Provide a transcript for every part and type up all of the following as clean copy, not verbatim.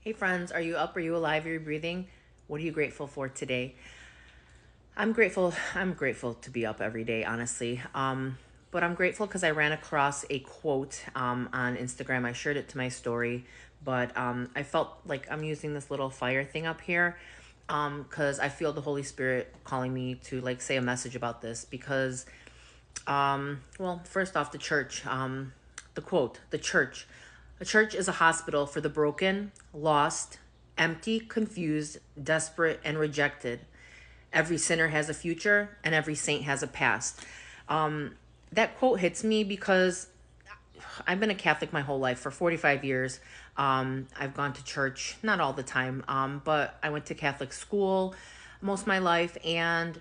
Hey friends, are you up? Are you alive? Are you breathing? What are you grateful for today? I'm grateful to be up every day, honestly. But I'm grateful because I ran across a quote on Instagram. I shared it to my story, but I felt like I'm using this little fire thing up here because I feel the Holy Spirit calling me to like say a message about this because well, first off, the church. The quote, the church. A church is a hospital for the broken, lost, empty, confused, desperate, and rejected. Every sinner has a future, and every saint has a past. That quote hits me because I've been a Catholic my whole life for 45 years. I've gone to church, not all the time, but I went to Catholic school most of my life. And,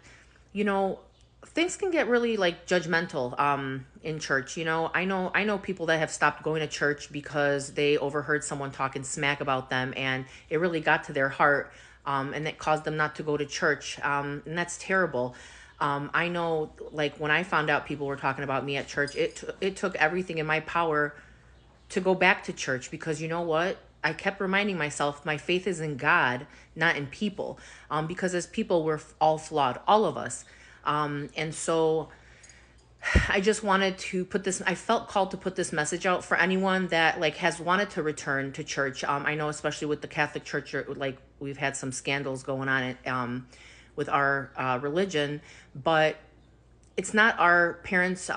you know, things can get really like judgmental in church. I know people that have stopped going to church because they overheard someone talking smack about them and it really got to their heart, and that caused them not to go to church. And that's terrible. I know, like when I found out people were talking about me at church, it took everything in my power to go back to church because you know what? I kept reminding myself my faith is in God, not in people. Because as people, we're all flawed, all of us. And so I just wanted to put this. I felt called to put this message out for anyone that like has wanted to return to church. I know, especially with the Catholic Church, like we've had some scandals going on with our religion, but it's not our parents'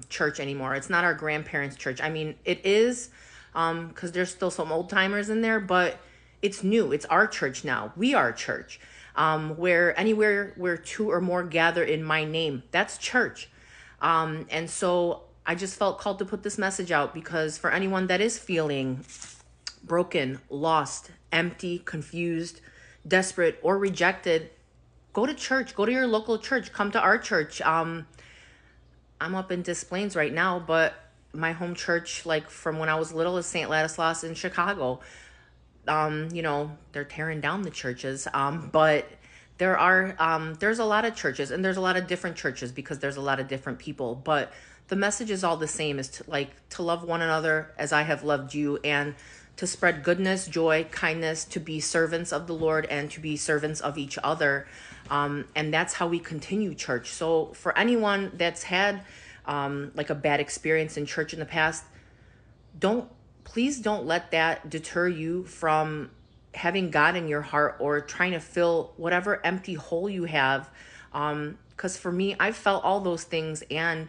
church anymore. It's not our grandparents' church. I mean, it is because there's still some old timers in there, but it's new. It's our church now. We are church. Where anywhere where two or more gather in my name, that's church. And so I just felt called to put this message out because for anyone that is feeling broken, lost, empty, confused, desperate, or rejected, go to church. Go to your local church. Come to our church. I'm up in Des Plaines right now, but my home church, like from when I was little, is St. Ladislas in Chicago. They're tearing down the churches, but there's a lot of churches, and there's a lot of different churches because there's a lot of different people. But the message is all the same: is to love one another as I have loved you, and to spread goodness, joy, kindness, to be servants of the Lord and to be servants of each other. And that's how we continue church. So for anyone that's had like a bad experience in church in the past, don't please don't let that deter you from having God in your heart or trying to fill whatever empty hole you have. Because for me, I felt all those things, and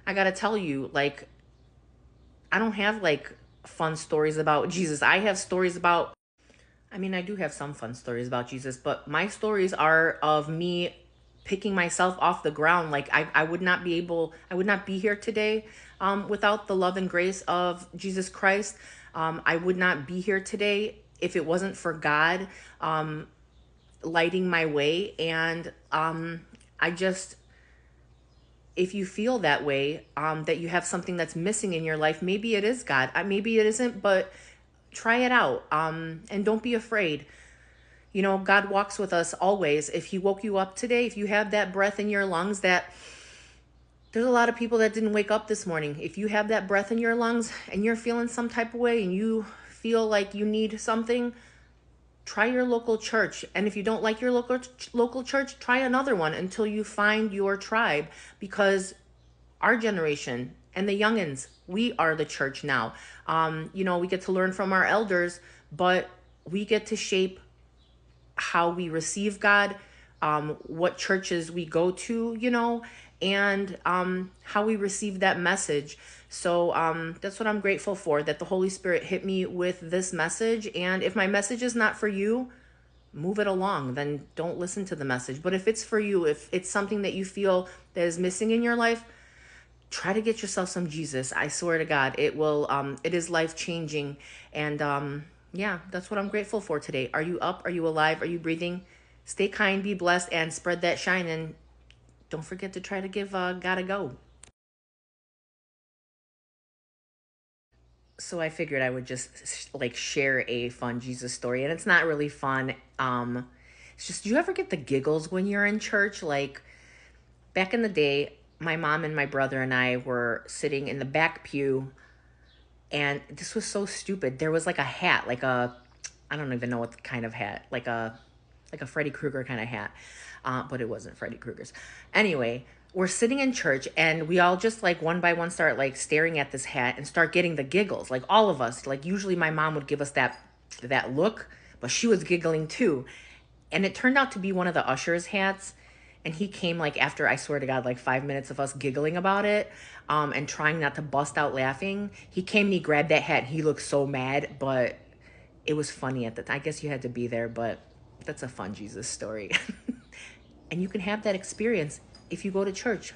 I gotta tell you, like, I don't have like fun stories about Jesus. I have stories about, I mean, I do have some fun stories about Jesus, but my stories are of me picking myself off the ground. Like I would not be here today without the love and grace of Jesus Christ. I would not be here today if it wasn't for God lighting my way. And I just, if you feel that way, that you have something that's missing in your life, maybe it is God. Maybe it isn't, but try it out. And don't be afraid. God walks with us always. If He woke you up today, if you have that breath in your lungs, there's a lot of people that didn't wake up this morning. If you have that breath in your lungs and you're feeling some type of way and you feel like you need something, try your local church. And if you don't like your local church, try another one until you find your tribe, because our generation and the youngins, we are the church now. We get to learn from our elders, but we get to shape how we receive God, what churches we go to, and how we receive that message. So that's what I'm grateful for, that the Holy Spirit hit me with this message. And if my message is not for you, move it along, then don't listen to the message. But if it's for you, if it's something that you feel that is missing in your life, try to get yourself some Jesus. I swear to God, it is life changing. And yeah, that's what I'm grateful for today. Are you up? Are you alive? Are you breathing? Stay kind, be blessed, and spread that shine. And don't forget to try to give God a go. So I figured I would just like share a fun Jesus story, and it's not really fun. It's just, do you ever get the giggles when you're in church? Like back in the day, my mom and my brother and I were sitting in the back pew, and this was so stupid. There was like a hat, like I don't even know what kind of hat, like a Freddy Krueger kind of hat, but it wasn't Freddy Krueger's. Anyway, we're sitting in church and we all just like one by one start like staring at this hat and start getting the giggles. Like all of us, like usually my mom would give us that look, but she was giggling too. And it turned out to be one of the ushers' hats. And he came like after, I swear to God, like 5 minutes of us giggling about it, and trying not to bust out laughing. He came and he grabbed that hat. He looked so mad, but it was funny at the time. I guess you had to be there, but that's a fun Jesus story. And you can have that experience if you go to church.